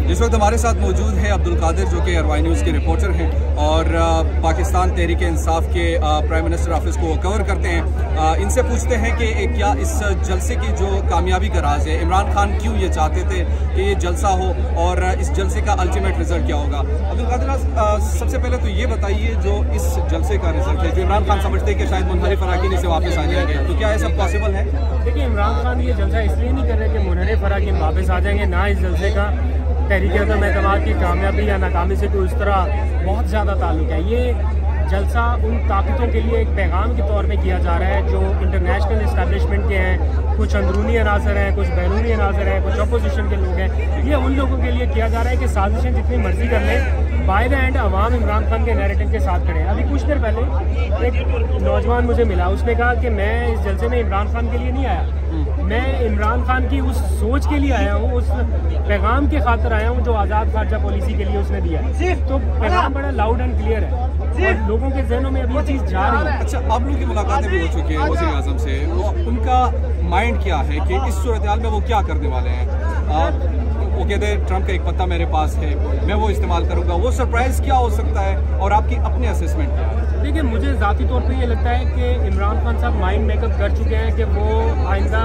इस वक्त हमारे साथ मौजूद है अब्दुल कादिर, जो कि अरवाई न्यूज़ के रिपोर्टर हैं और पाकिस्तान तहरीक इंसाफ के प्राइम मिनिस्टर ऑफिस को कवर करते हैं। इनसे पूछते हैं कि क्या इस जलसे की जो कामयाबी का राज है, इमरान खान क्यों ये चाहते थे कि ये जलसा हो और इस जलसे का अल्टीमेट रिजल्ट क्या होगा। अब्दुल कादिर, सबसे पहले तो ये बताइए, जो इस जलसे का रिजल्ट है, जो इमरान खान समझते हैं कि शायद मुनहरिफ अराकीन से वापस आ जाएंगे, तो क्या ऐसा पॉसिबल है? देखिए, इमरान खान ये जलसा इसलिए नहीं कर रहे कि मुनहरिफ अराकीन वापस आ जाएंगे, ना इस जलसे का तहरीक-ए-एतमाद की कामयाबी या नाकामी से कोई इस तरह बहुत ज़्यादा ताल्लुक है। ये जलसा उन ताकतों के लिए एक पैगाम के तौर पे किया जा रहा है जो इंटरनेशनल इस्टेब्लिशमेंट के हैं, कुछ अंदरूनी अनासर हैं, कुछ बैरूनी अनासर हैं, कुछ अपोजिशन के लोग हैं। ये उन लोगों के लिए किया जा रहा है कि साजिशें जितनी मर्जी कर लें, बाय द एंड अवाम इमरान खान के नैरेटिव के साथ खड़े हैं। अभी कुछ देर पहले एक नौजवान मुझे मिला, उसने कहा कि मैं इस जलसे में इमरान खान के लिए नहीं आया, मैं इमरान खान की उस सोच के लिए आया हूँ, उस पैगाम के खातिर आया हूँ जो आज़ाद खारजा पॉलिसी के लिए उसने दिया है। तो पैगाम बड़ा लाउड एंड क्लियर है और लोगों के जहनों में अभी ये चीज़ जा रही है। अच्छा, आप लोगों की मुलाकातें भी हो चुकी है वज़ीर आज़म से, उनका माइंड क्या है कि इस सूरत हाल में वो क्या करने वाले हैं? वो कहते हैं ट्रम्प का एक पत्ता मेरे पास है, मैं वो इस्तेमाल करूँगा। वो सरप्राइज़ क्या हो सकता है और आपकी अपनी असेसमेंट क्या है? देखिए, मुझे ज़ाती तौर पे ये लगता है कि इमरान खान साहब माइंड मेकअप कर चुके हैं कि वो आइंदा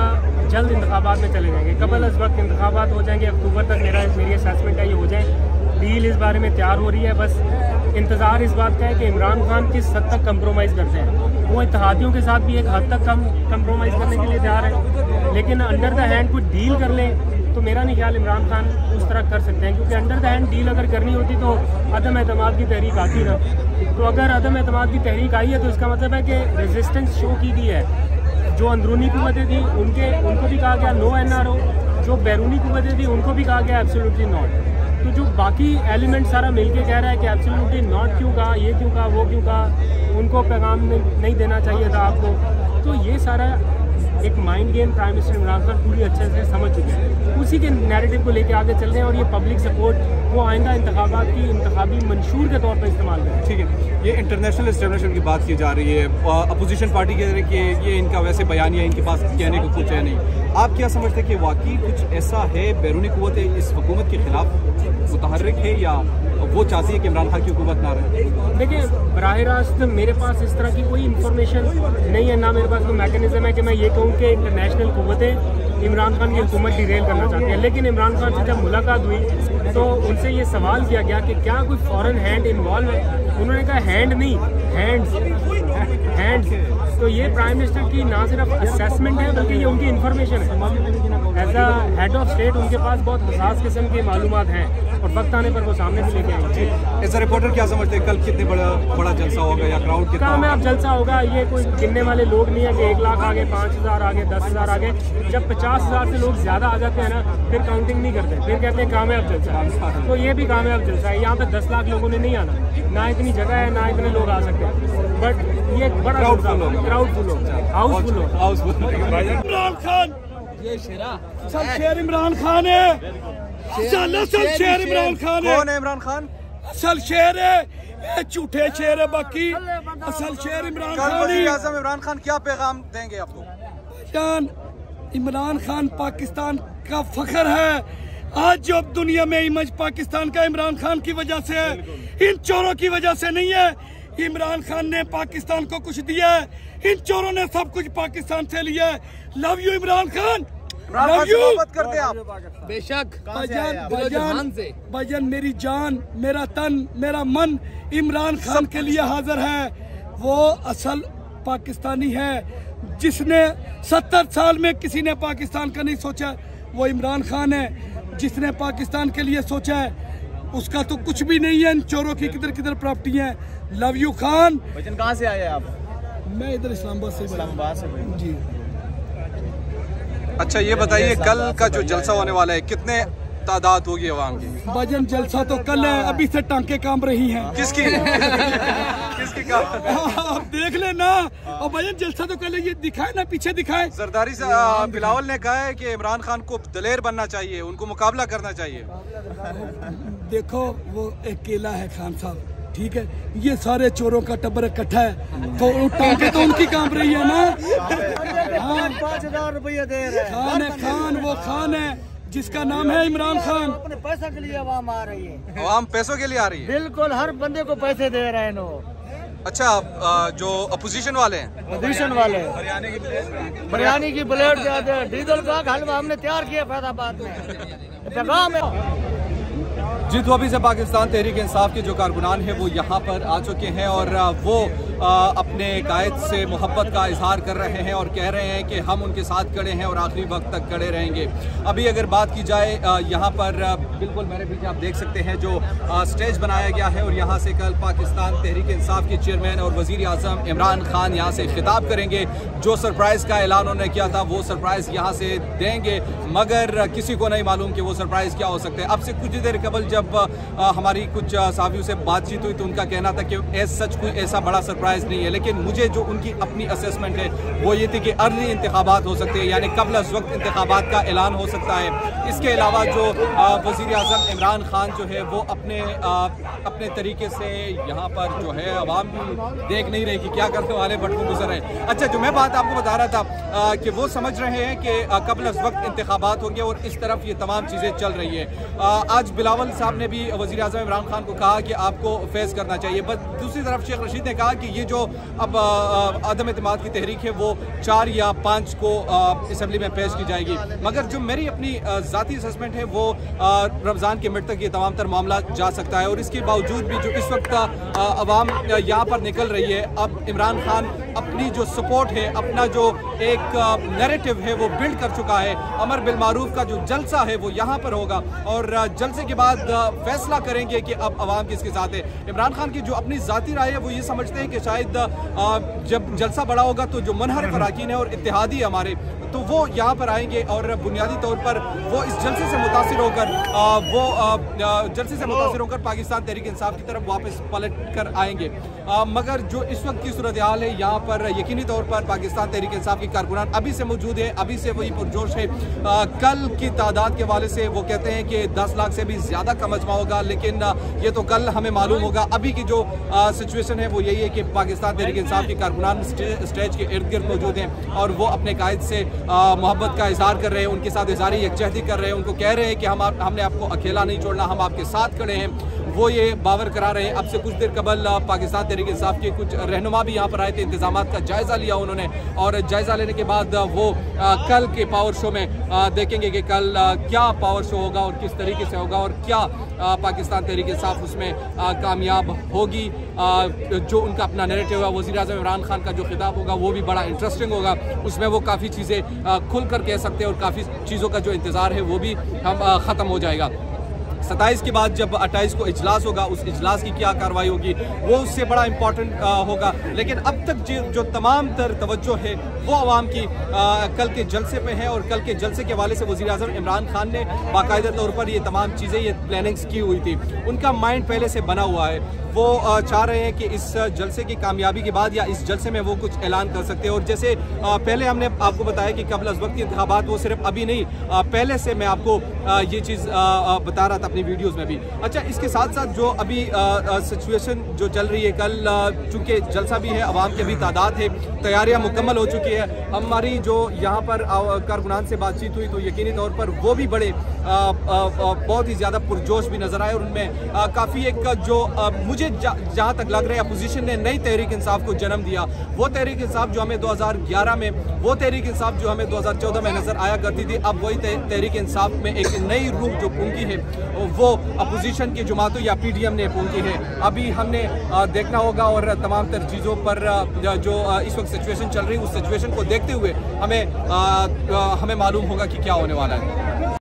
जल्द इंतखाबात में चले जाएंगे। कबल अज़ वक्त इंतखाबात हो जाएंगे, अक्टूबर तक मेरी असेसमेंट है ये हो जाए। डील इस बारे में तैयार हो रही है, बस इंतज़ार इस बात का है कि इमरान खान किस हद तक कंप्रोमाइज़ करते हैं। वो इत्तेहादियों के साथ भी एक हद तक कंप्रोमाइज़ करने के लिए तैयार है, लेकिन अंडर द हैंड कुछ डील कर लें तो मेरा नहीं ख्याल इमरान खान उस तरह कर सकते हैं, क्योंकि अंडर द हैंड डील अगर करनी होती तो अदम एतमाद की तहरीक आती ना। तो अगर अदम एतमाद की तहरीक आई है तो इसका मतलब है कि रेजिस्टेंस शो की गई है। जो अंदरूनी कुव्वतें थी उनको भी कहा गया नो NRO, जो बैरूनी कुव्वतें थी उनको भी कहा गया एब्सोल्युटली नॉट। तो जो बाकी एलिमेंट सारा मिलके कह रहा है कि एब्सोल्युटली नॉट क्यों कहा, ये क्यों कहा, वो क्यों कहा, उनको पैगाम नहीं देना चाहिए था आपको। तो ये सारा एक mind game prime minister Imran Khan पूरी अच्छे से समझ चुके हैं। उसी के नैरेटिव को लेकर आगे चल रहे हैं और ये पब्लिक सपोर्ट वो आइंदा इंतखाबात की इंतखाबी मंशूर के तौर पर इस्तेमाल करें। ठीक है, ये इंटरनेशनल एस्टेब्लिशमेंट की बात की जा रही है, अपोजिशन पार्टी कह रही है कि ये इनका वैसे बयानिया, इनके पास कहने को कुछ है नहीं। आप क्या समझते हैं कि वाकई कुछ ऐसा है, बैरूनी कुव्वतें इस हुकूमत के खिलाफ मुतहर्रिक है या वो चाहती है कि इमरान खान की हुकूमत ना रहे? देखिए, बराह रास्त मेरे पास इस तरह की कोई इन्फॉर्मेशन नहीं है, ना मेरे पास कोई मैकेनिज्म है कि मैं ये कहूँ कि इंटरनेशनल कुव्वतें इमरान खान की हुकूमत डिरेल करना चाहती है। लेकिन इमरान खान से जब मुलाकात हुई तो उनसे ये सवाल किया गया कि क्या कोई फॉरेन हैंड इन्वॉल्व है। उन्होंने कहा हैंड नहीं, हैंड्स। तो ये प्राइम मिनिस्टर की ना सिर्फ असेसमेंट है बल्कि ये उनकी इन्फॉर्मेशन है। As a head of state उनके पास बहुत हसास किस्म की मालूमात हैं और वक्त आने पर वो सामने भी लेके आएंगे। एज अ रिपोर्टर क्या समझते हैं, कल कितने बड़ा जलसा होगा या क्राउड कितना? कामयाब जलसा होगा। ये कोई गिनने वाले लोग नहीं है कि 1 लाख आ गए, 5,000 आ गए, 10,000 आ गए। जब 50,000 से लोग ज़्यादा आ जाते हैं ना, फिर काउंटिंग नहीं करते, फिर कहते हैं कामयाब जलसा। तो ये भी कामयाब जलसा है। यहाँ पे 10 लाख लोगों ने नहीं आना, ना इतनी जगह है, ना इतने लोग आ सकते हैं, बट ये एक बड़ा क्राउड फुल होगा, हाउसफुल होगा। इमरान खान, ये शेर इमरान खान है, असल शेर इमरान खान है। कौन है इमरान खान? असल शेर है, झूठे शेर है बाकी, असल शेर इमरान खान। वज़ीर आज़म इमरान खान क्या पैगाम देंगे आपको? जान, इमरान खान पाकिस्तान का फख्र है। आज जो दुनिया में इमेज पाकिस्तान का इमरान खान की वजह से है, इन चोरों की वजह से नहीं है। इमरान खान ने पाकिस्तान को कुछ दिया है, इन चोरों ने सब कुछ पाकिस्तान से लिया है। Love you Imran Khan, love you. करते आप बेशक भजन मेरी जान, मेरा तन, मेरा मन इमरान खान के लिए हाजिर है। वो असल पाकिस्तानी है, जिसने 70 साल में किसी ने पाकिस्तान का नहीं सोचा, वो इमरान खान है। जिसने पाकिस्तान के लिए सोचा है उसका तो कुछ भी नहीं है। इन चोरों की किधर किधर प्रॉपर्टी है। Love you Khan. वचन कहाँ से आए आप? मैं इधर इस्लामाबाद से जी। अच्छा, ये बताइए कल का जो जलसा होने वाला है, कितने तादाद होगी अवाम की? भजन जलसा तो कल है, अभी से टांके काम रही हैं। किसकी? किसकी काम? आप देख लेना। और भजन जलसा तो कल है, ये दिखाए ना, पीछे दिखाए। जरदारी से बिलावल ने कहा है कि इमरान खान को दलेर बनना चाहिए, उनको मुकाबला करना चाहिए। देखो, वो अकेला है खान साहब, ठीक है, ये सारे चोरों का टब्बर इकट्ठा है, तो टांके तो उनकी कांप रही है ना। 5,000 रुपया दे रहे हैं। खान है, खान वो खान है, जिसका नाम है इमरान खान। अपने पैसे के लिए आवाम आ रही है, आवाम पैसों के लिए आ रही है। बिल्कुल हर बंदे को पैसे दे रहे हैं नो। अच्छा, जो अपोजिशन वाले हैं, अपोजिशन वाले बिरयानी की प्लेट जाते हैं, डीजल का हलवा हमने तैयार किया फैजाबाद में, पैगाम है। जी तो अभी से पाकिस्तान तहरीक इंसाफ के जो कारकुनान हैं वो यहाँ पर आ चुके हैं और वो अपने कायद से मोहब्बत का इजहार कर रहे हैं और कह रहे हैं कि हम उनके साथ खड़े हैं और आखिरी वक्त तक खड़े रहेंगे। अभी अगर बात की जाए यहाँ पर बिल्कुल मेरे पीछे आप देख सकते हैं जो स्टेज बनाया गया है और यहाँ से कल पाकिस्तान तहरीक इंसाफ के चेयरमैन और वज़ीर आज़म इमरान खान यहाँ से खिताब करेंगे। जो सरप्राइज़ का ऐलान उन्होंने किया था वो सरप्राइज़ यहाँ से देंगे, मगर किसी को नहीं मालूम कि वो सरप्राइज़ क्या हो सकते हैं। अब से कुछ देर कबल जब हमारी कुछ साहबियों से बातचीत हुई तो उनका कहना था कि सच कोई ऐसा बड़ा सरप्राइज़ नहीं है, लेकिन मुझे जो उनकी अपनी असेसमेंट है वो ये थी कि अर्ली इंतखाबात हो सकते हैं, यानी कबल अज़ वक्त इंतखाबात का ऐलान हो सकता है। इसके अलावा जो वज़ीर आज़म इमरान खान जो है वो अपने तरीके से यहाँ पर जो है अवाम भी देख नहीं रही कि क्या करने वाले बट वो गुजर रहे हैं। अच्छा, जो मैं बात आपको बता रहा था कि वो समझ रहे हैं कि कबल अज़ वक्त इंतखाबात होंगे और इस तरफ ये तमाम चीज़ें चल रही है। आज बिलावल साहब ने भी वज़ीर आज़म इमरान खान को कहा कि आपको फेस करना चाहिए, बट दूसरी तरफ शेख रशीद ने कहा कि ये जो अब अदम एतमाद की तहरीक है वो 4 या 5 को असम्बली में पेश की जाएगी। मगर जो मेरी अपनी ज़ाती असेसमेंट है वो रमज़ान के मिड तक ये तमाम तर मामला जा सकता है और इसके बावजूद भी जो इस वक्त अवाम यहाँ पर निकल रही है, अब इमरान खान अपनी जो सपोर्ट है, अपना जो एक नैरेटिव है वो बिल्ड कर चुका है। अमर बिल मारूफ का जो जलसा है वो यहाँ पर होगा और जलसे के बाद फैसला करेंगे कि अब अवाम किसके साथ है। इमरान खान की जो अपनी ज़ाती राय है वो ये समझते हैं कि शायद जब जलसा बड़ा होगा तो जो मनहर फराकीन है और इत्तेहादी हमारे तो वो यहाँ पर आएंगे और बुनियादी तौर पर वो इस जलसे से मुतासिर होकर पाकिस्तान तहरीक इंसाफ की तरफ वापस पलट कर आएंगे। मगर जो इस वक्त की सूरत हाल है यहाँ पर यकीनी तौर पर पाकिस्तान तहरीक इंसाफ के कारकुनान अभी से मौजूद है, अभी से वही पुरजोश है। कल की तादाद के हवाले से वो कहते हैं कि 10 लाख से भी ज़्यादा का मजमा होगा, लेकिन ये तो कल हमें मालूम होगा। अभी की जो सिचुएशन है वो यही है कि पाकिस्तान तहरीक इंसाफ के कारकुनान स्टेज के इर्द गिर्द मौजूद हैं और वो अपने कायद से मोहब्बत का इजहार कर रहे हैं, उनके साथ इजहार यकजहती कर रहे हैं, उनको कह रहे हैं कि हमने आपको अकेला नहीं छोड़ना, हम आपके साथ खड़े हैं। वो ये बावर करा रहे हैं। अब से कुछ देर कबल पाकिस्तान तहरीक इंसाफ के कुछ रहनुमा भी यहाँ पर आए थे, इंतजामात का जायज़ा लिया उन्होंने और जायज़ा लेने के बाद वो कल के पावर शो में देखेंगे कि कल क्या पावर शो होगा और किस तरीके से होगा और क्या पाकिस्तान तहरीक इंसाफ उसमें कामयाब होगी। जो उनका अपना नैरेटिव है, वज़ीर आज़म इमरान खान का जो खिताब होगा वो भी बड़ा इंटरेस्टिंग होगा, उसमें वो काफ़ी चीज़ें खुल कर कह सकते हैं और काफ़ी चीज़ों का जो इंतज़ार है वो भी हम ख़त्म हो जाएगा। 27 के बाद जब 28 को इजलास होगा, उस इजलास की क्या कार्रवाई होगी वो उससे बड़ा इम्पॉर्टेंट होगा। लेकिन अब तक जो तमाम तर तवज्जो है वो आवाम की कल के जलसे पे है और कल के जलसे के हवाले से वज़ीर आज़म इमरान खान ने बाकायदा तौर पर ये तमाम चीज़ें ये प्लानिंग्स की हुई थी, उनका माइंड पहले से बना हुआ है। वो चाह रहे हैं कि इस जलसे की कामयाबी के बाद या इस जलसे में वो कुछ ऐलान कर सकते हैं। और जैसे पहले हमने आपको बताया कि कबल अज़ वक्त की इंतखाबात वो सिर्फ अभी नहीं, पहले से मैं आपको ये चीज़ बता रहा था अपनी वीडियोस में भी। अच्छा, इसके साथ साथ जो अभी सिचुएशन जो चल रही है, कल चूँकि जलसा भी है, आवाम की भी तादाद है, तैयारियाँ मुकम्मल हो चुकी है। हमारी जो यहाँ पर कारकुनान से बातचीत हुई तो यकीनी तौर पर वो भी बड़े बहुत ही ज़्यादा पुरजोश भी नज़र आए और उनमें काफ़ी एक जो मुझे जहाँ तक लग रहा है अपोजिशन ने नई तहरीक इंसाफ को जन्म दिया। वो तहरीक इंसाफ जो हमें 2011 में, वो तहरीक इंसाफ जो हमें 2014 में नज़र आया करती थी, अब वही तहरीक इंसाफ में एक नई रूह जो फूंकी है वो अपोजिशन की जमातों या PDM ने फूंकी है। अभी हमने देखना होगा और तमाम तर चीज़ों पर जो इस वक्त सिचुएशन चल रही है उस सिचुएशन को देखते हुए हमें मालूम होगा कि क्या होने वाला है।